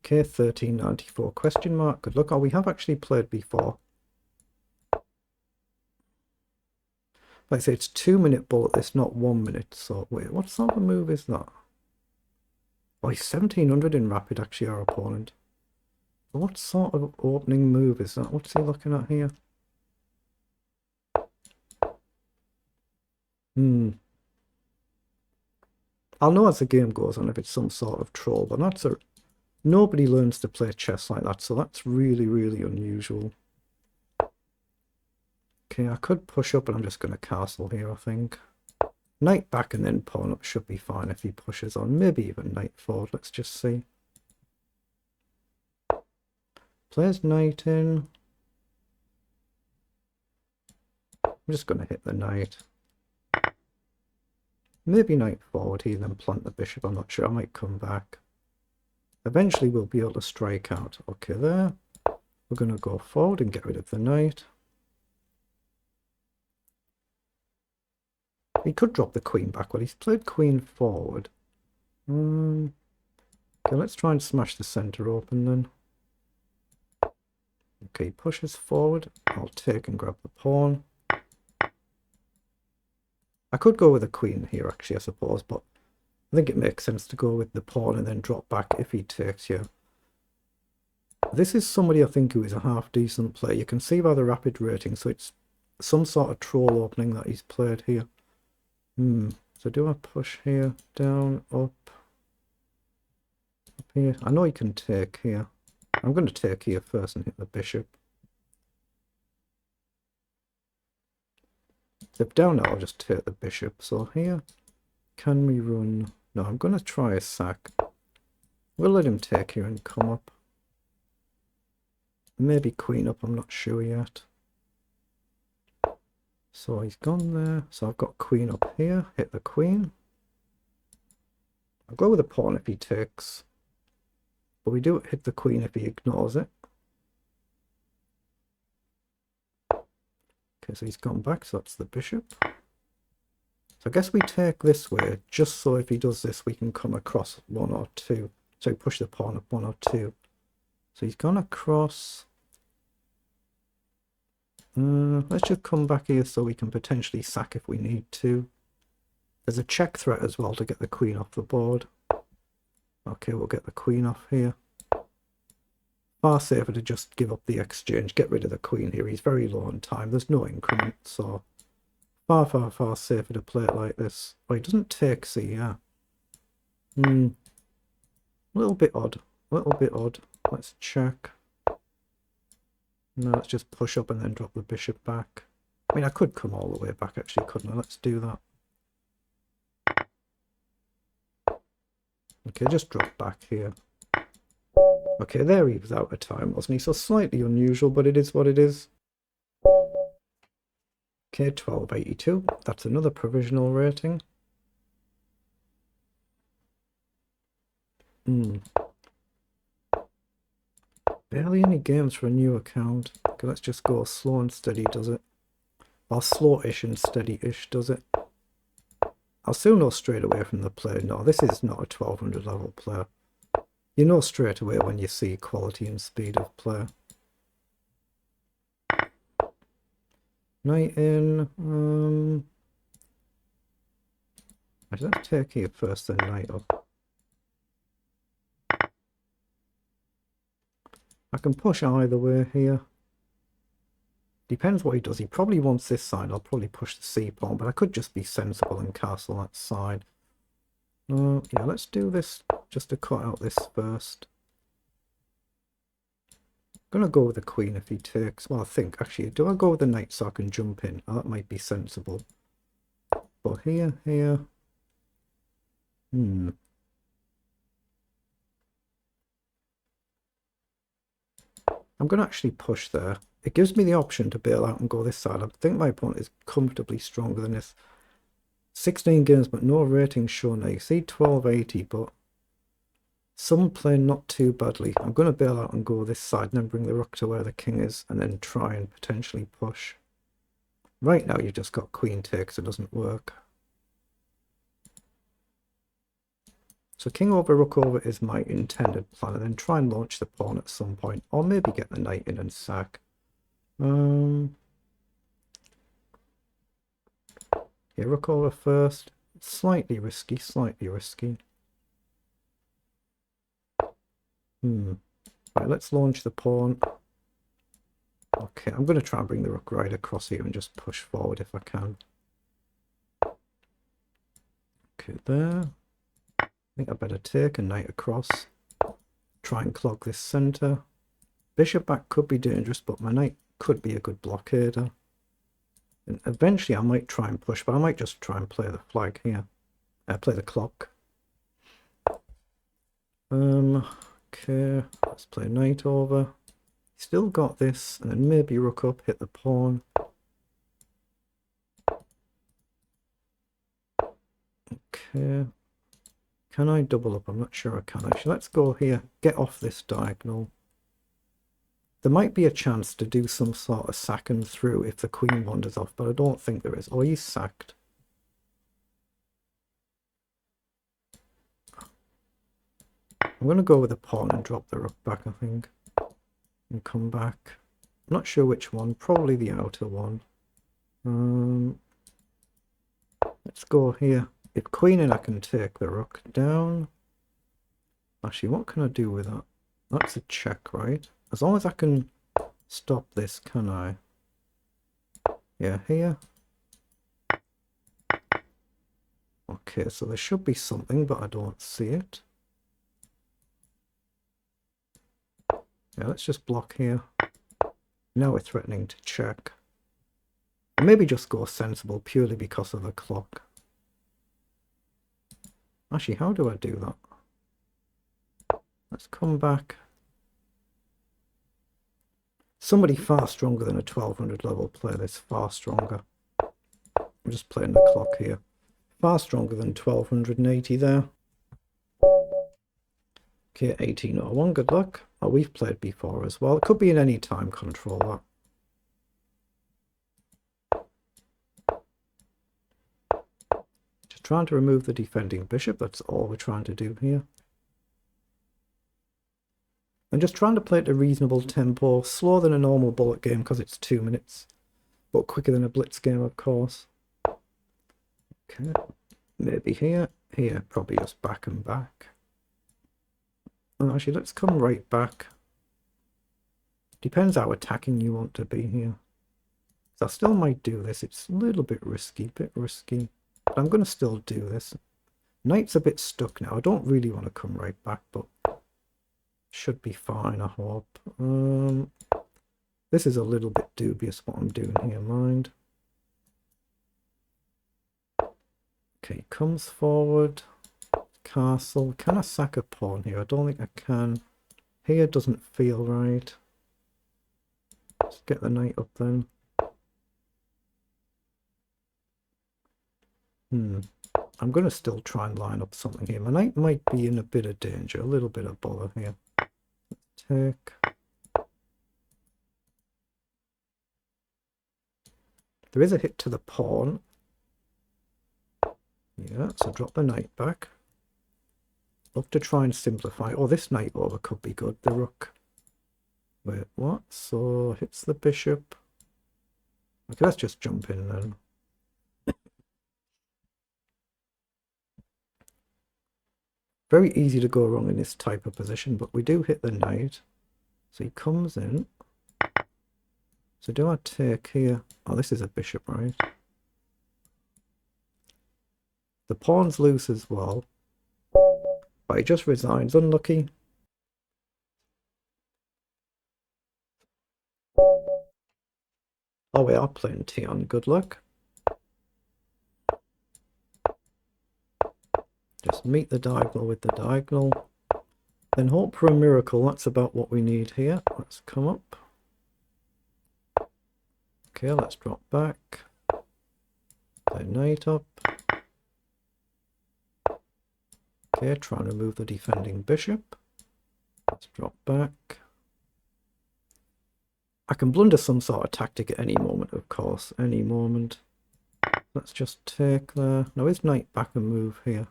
Okay, 1394 question mark. Good luck. Oh, we have actually played before. Like I say, it's 2-minute bullet. It's not 1 minute. So wait, what sort of move is that? Oh, he's 1700 in rapid, actually, our opponent. What sort of opening move is that? What's he looking at here? I'll know as the game goes on if it's some sort of troll, but that's a... Nobody learns to play chess like that, so that's really, really unusual. Okay, I could push up, but I'm just going to castle here, I think. Knight back and then pawn up should be fine if he pushes on. Maybe even knight forward, let's just see. Plays knight in. I'm just going to hit the knight. Maybe knight forward here, then plant the bishop. I'm not sure. I might come back. Eventually we'll be able to strike out. Okay, there. We're going to go forward and get rid of the knight. He could drop the queen back. Well, he's played queen forward. Okay, let's try and smash the center open then. Okay, he pushes forward. I'll take and grab the pawn. I could go with a queen here, actually, I suppose, but I think it makes sense to go with the pawn and then drop back if he takes here. This is somebody I think who is a half-decent player. You can see by the rapid rating, so it's some sort of troll opening that he's played here. So do I push here, down, up here? I know he can take here. I'm going to take here first and hit the bishop. If down now, I'll just take the bishop. So here, can we run? No, I'm going to try a sack. We'll let him take here and come up. Maybe queen up, I'm not sure yet. So he's gone there. So I've got queen up here. Hit the queen. I'll go with a pawn if he takes. But we do hit the queen if he ignores it. Okay, so he's gone back, so that's the bishop. So I guess we take this way, just so if he does this, we can come across 1 or 2. So push the pawn up 1 or 2. So he's gone across. Let's just come back here so we can potentially sack if we need to. There's a check threat as well to get the queen off the board. Okay, we'll get the queen off here. Far safer to just give up the exchange, get rid of the queen here. He's very low on time. There's no increment, so far, far, far safer to play it like this. Oh, he doesn't take c, yeah. A little bit odd. A little bit odd. Let's check. No, let's just push up and then drop the bishop back. I mean, I could come all the way back, actually, couldn't I? Let's do that. Okay, just drop back here. Okay, there he was out of time, wasn't he? So slightly unusual, but it is what it is. Okay, 1282. That's another provisional rating. Barely any games for a new account. Okay, let's just go slow and steady, does it? Or slow-ish and steady-ish, does it? I'll soon know straight away from the player. No, this is not a 1200 level player. You know straight away when you see quality and speed of play. Knight in. I should take here first, then knight up. I can push either way here. Depends what he does. He probably wants this side. I'll probably push the c pawn, but I could just be sensible and castle that side. Yeah, let's do this just to cut out this first. I'm going to go with the queen if he takes. Well, I think, actually, do I go with the knight so I can jump in? Oh, that might be sensible. But here. I'm going to actually push there. It gives me the option to bail out and go this side. I think my opponent is comfortably stronger than this. 16 games, but no ratings shown now. You see 1280, but some play not too badly. I'm going to bail out and go this side and then bring the rook to where the king is and then try and potentially push. Right now you've just got queen takes, it doesn't work. So king over, rook over is my intended plan, and then try and launch the pawn at some point, or maybe get the knight in and sack. Yeah, rook over first. Slightly risky, slightly risky. Right, let's launch the pawn. Okay, I'm going to try and bring the rook right across here and just push forward if I can. Okay, there. I think I better take a knight across. Try and clog this centre. Bishop back could be dangerous, but my knight could be a good blockader. And eventually I might try and push, but I might just try and play the flag here. Play the clock. Okay, let's play knight over. Still got this, and then maybe rook up, hit the pawn. Okay. Can I double up? I'm not sure I can actually. Let's go here, get off this diagonal. There might be a chance to do some sort of sacking through if the queen wanders off, but I don't think there is. Oh, he's sacked. I'm going to go with the pawn and drop the rook back, I think. And come back. I'm not sure which one. Probably the outer one. Let's go here. If queen in, I can take the rook down. Actually, what can I do with that? That's a check, right? As long as I can stop this, can I? Yeah, here. Okay, so there should be something, but I don't see it. Yeah, let's just block here. Now we're threatening to check. Maybe just go sensible purely because of the clock. Actually, how do I do that? Let's come back. Somebody far stronger than a 1200 level player that's far stronger. I'm just playing the clock here. Far stronger than 1280 there. Okay, 1801, good luck. Oh, we've played before as well. It could be in any time control that. Just trying to remove the defending bishop, that's all we're trying to do here. I'm just trying to play at a reasonable tempo, slower than a normal bullet game because it's 2 minutes, but quicker than a blitz game, of course. Okay, maybe here, probably just back and back. Oh, actually, let's come right back. Depends how attacking you want to be here. So I still might do this. It's a little bit risky, but I'm going to still do this. Knight's a bit stuck now. I don't really want to come right back, but should be fine, I hope. This is a little bit dubious what I'm doing here, mind. Okay, comes forward. Castle. Can I sack a pawn here? I don't think I can. Here doesn't feel right. Let's get the knight up then. I'm going to still try and line up something here. My knight might be in a bit of danger, a little bit of bother here. Take. There is a hit to the pawn. Yeah, so drop the knight back. Look to try and simplify. Oh, this knight over could be good. The rook. Wait, what? So hits the bishop. Okay, let's just jump in then. Very easy to go wrong in this type of position, but we do hit the knight. So he comes in. So do I take here? Oh, this is a bishop, right? The pawn's loose as well. But he just resigns. Unlucky. Oh, we are playing Tian. Good luck. Just meet the diagonal with the diagonal. Then hope for a miracle. That's about what we need here. Let's come up. Okay, let's drop back. Play knight up. Okay, try and remove the defending bishop. Let's drop back. I can blunder some sort of tactic at any moment, of course. Any moment. Let's just take there. Now his knight back and move here.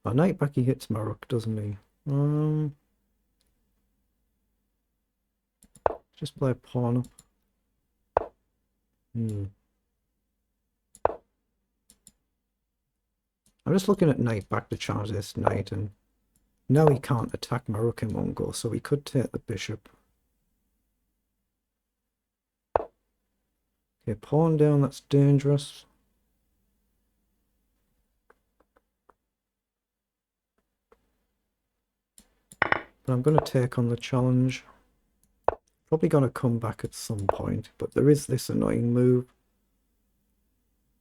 Oh, knight back, he hits my rook, doesn't he? Just play a pawn up. I'm just looking at knight back to challenge this knight, and now he can't attack my rook in one go, so he could take the bishop. Okay, pawn down, that's dangerous. But I'm going to take on the challenge. Probably going to come back at some point, but there is this annoying move.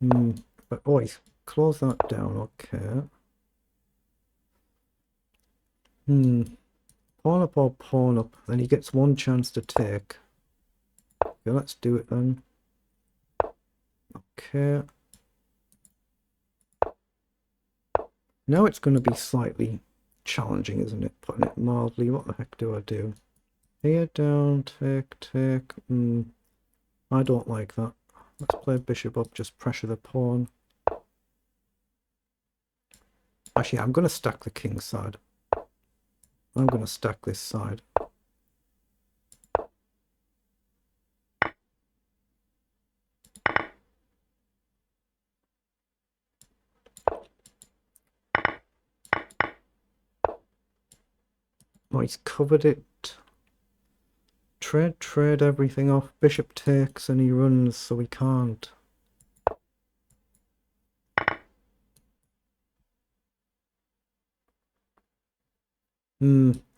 But oh, he's close that down, okay. Pawn up or pawn up, then he gets one chance to take. Okay, let's do it then. Okay. Now it's going to be slightly challenging, isn't it? Putting it mildly. What the heck do I do? Here, down, take. I don't like that. Let's play bishop up, just pressure the pawn. Actually, I'm going to stack the king side. I'm going to stack this side. Oh, he's covered it. Trade everything off. Bishop takes and he runs, so he can't.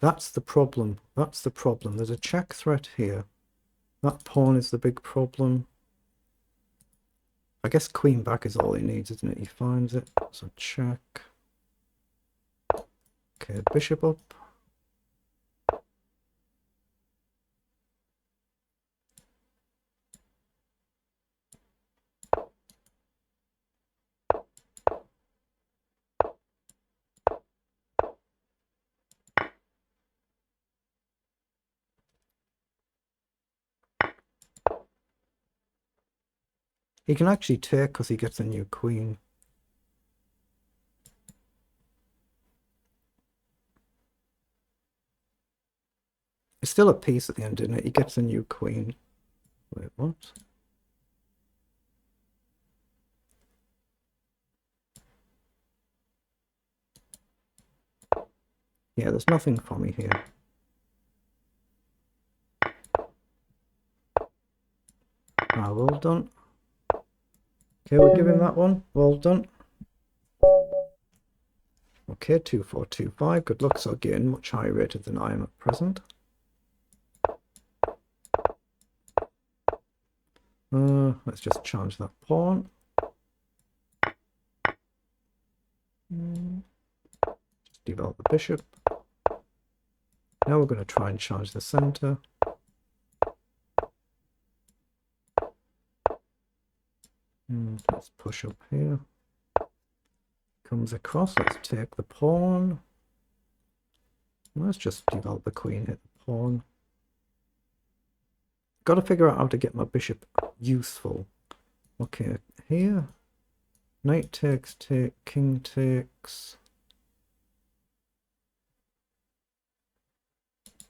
That's the problem. That's the problem. There's a check threat here. That pawn is the big problem. I guess queen back is all he needs, isn't it? He finds it. So check. Okay, bishop up. He can actually take because he gets a new queen. It's still a piece at the end, isn't it? He gets a new queen. Wait, what? Yeah, there's nothing for me here. Ah, well done. Okay, we'll give him that one. Well done. Okay, 2425. Good luck. So again, much higher rated than I am at present. Let's just challenge that pawn. Just develop the bishop. Now we're going to try and challenge the center. Let's push up here. Comes across. Let's take the pawn. Let's just develop the queen, hit the pawn. Got to figure out how to get my bishop useful. Okay, here. Knight takes, take, king takes.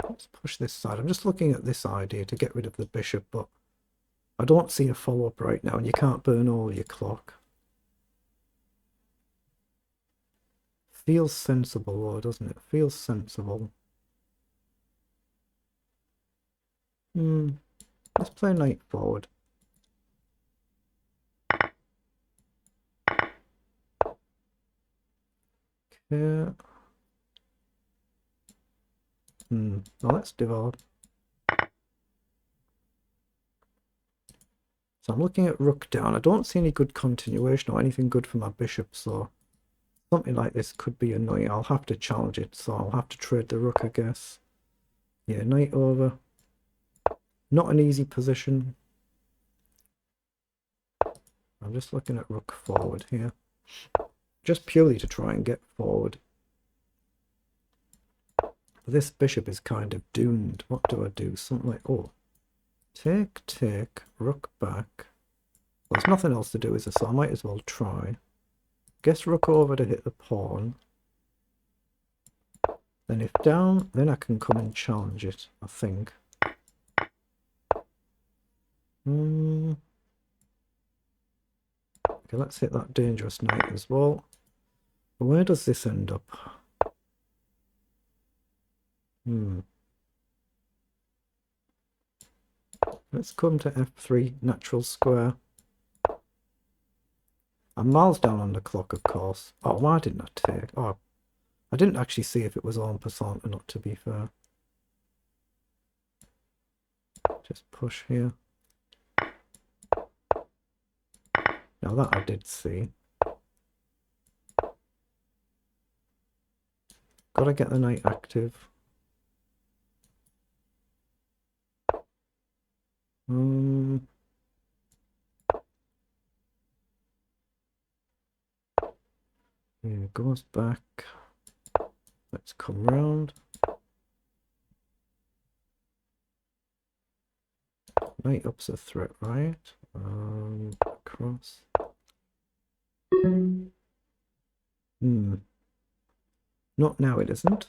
Let's push this side. I'm just looking at this idea to get rid of the bishop, but I don't see a follow-up right now, and you can't burn all your clock. Feels sensible though, doesn't it? Feels sensible. Let's play knight forward. Okay. Now let's develop. So I'm looking at rook down. I don't see any good continuation or anything good for my bishop, so something like this could be annoying. I'll have to challenge it, so I'll have to trade the rook, I guess. Yeah, knight over. Not an easy position. I'm just looking at rook forward here. Just purely to try and get forward. But this bishop is kind of doomed. What do I do? Something like, oh, take, rook back. Well, there's nothing else to do, is there? So I might as well try. Guess rook over to hit the pawn. Then if down, then I can come and challenge it, I think. Okay, let's hit that dangerous knight as well. Where does this end up? Let's come to f3, natural square. I'm miles down on the clock, of course. Oh, why didn't I take? Oh, I didn't actually see if it was en passant or not, to be fair. Just push here. Now that I did see. Gotta get the knight active. Here, goes back. Let's come round. Knight up's a threat, right? Across. Not now, it isn't.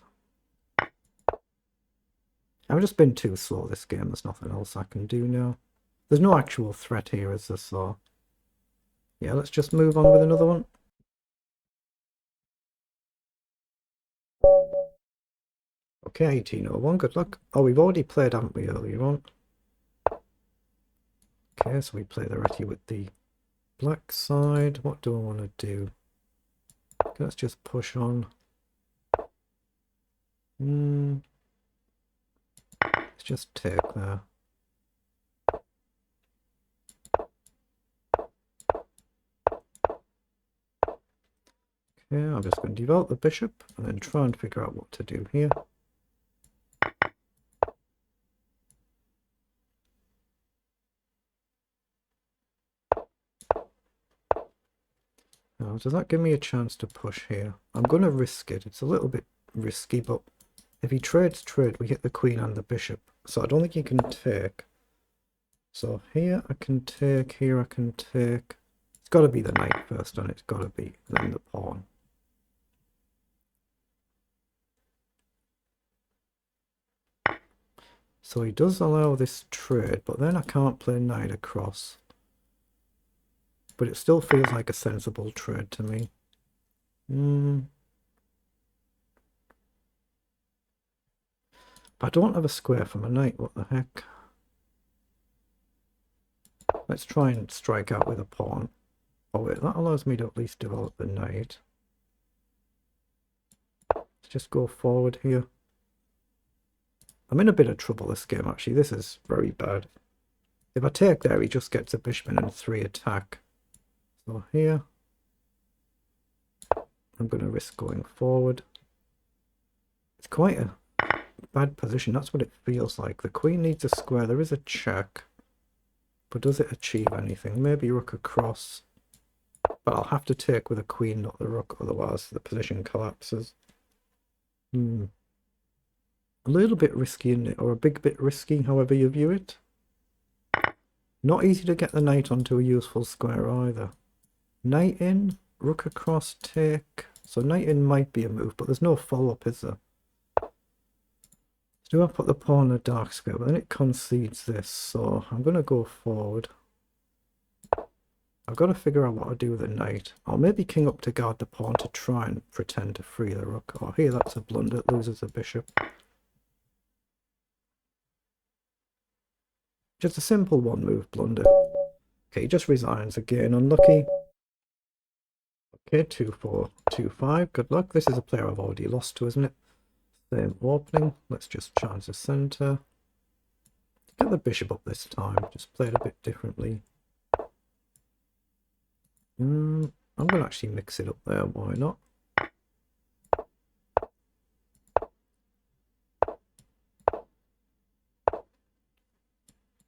I've just been too slow this game. There's nothing else I can do now. There's no actual threat here, is there? So yeah, let's just move on with another one. Okay, 1801, good luck. Oh, we've already played, haven't we, earlier on? Okay, so we play the Reti with the black side. What do I want to do? Okay, let's just push on. Let's just take there. Okay, I'm just going to develop the bishop and then try and figure out what to do here. Now, does that give me a chance to push here? I'm going to risk it. It's a little bit risky, but if he trades trade, we hit the queen and the bishop. So I don't think he can take. So here I can take, here I can take. It's got to be the knight first, and it's got to be then the pawn. So he does allow this trade, but then I can't play knight across. But it still feels like a sensible trade to me. But I don't have a square for my knight, what the heck? Let's try and strike out with a pawn. Oh wait, that allows me to at least develop the knight. Let's just go forward here. I'm in a bit of trouble this game, actually. This is very bad. If I take there, he just gets a bishop and 3 attack. So here, I'm going to risk going forward. It's quite a bad position. That's what it feels like. The queen needs a square. There is a check. But does it achieve anything? Maybe rook across. But I'll have to take with a queen, not the rook. Otherwise, the position collapses. A little bit risky, isn't it? Or a big bit risky, however you view it. Not easy to get the knight onto a useful square either. Knight in, rook across, take. So knight in might be a move, but there's no follow-up, is there? Do I put the pawn in a dark square? But then it concedes this, so I'm going to go forward. I've got to figure out what to do with the knight. Or maybe king up to guard the pawn to try and pretend to free the rook. Oh, here, that's a blunder. It loses the bishop. Just a simple one-move blunder. Okay, he just resigns again. Unlucky. Okay, 2-4, 2-5. Good luck. This is a player I've already lost to, isn't it? Same opening. Let's just charge the centre. Get the bishop up this time. Just play it a bit differently. I'm going to actually mix it up there. Why not?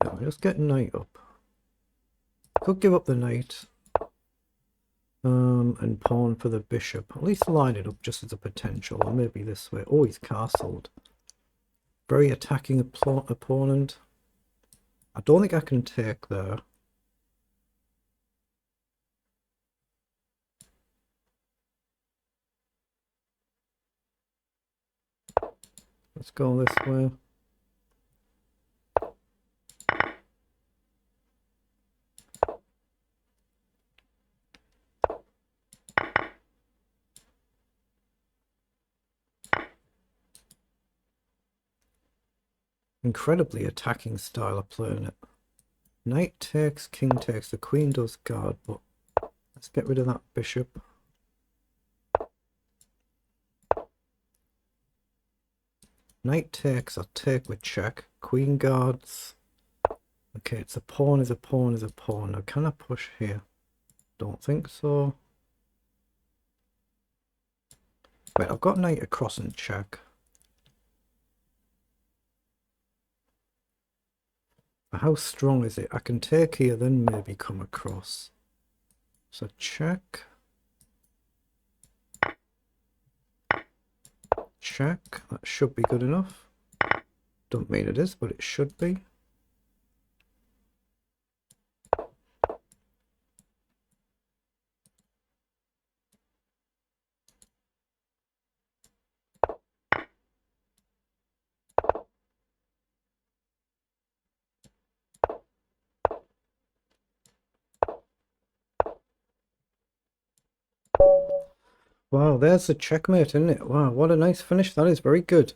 Now, just get knight up. Could give up the knight. And pawn for the bishop. At least line it up just as a potential. Or maybe this way. Oh, he's castled. Very attacking opponent. I don't think I can take there. Let's go this way. Incredibly attacking style of playing it. Knight takes, king takes, the queen does guard, but let's get rid of that bishop. Knight takes, I'll take with check. Queen guards. Okay, it's a pawn, is a pawn, is a pawn. Now can I push here? Don't think so. Wait, I've got knight across and check. How strong is it? I can take here, then maybe come across. So check. Check. That should be good enough. Don't mean it is, but it should be. Wow, there's the checkmate, isn't it? Wow, what a nice finish. That is very good.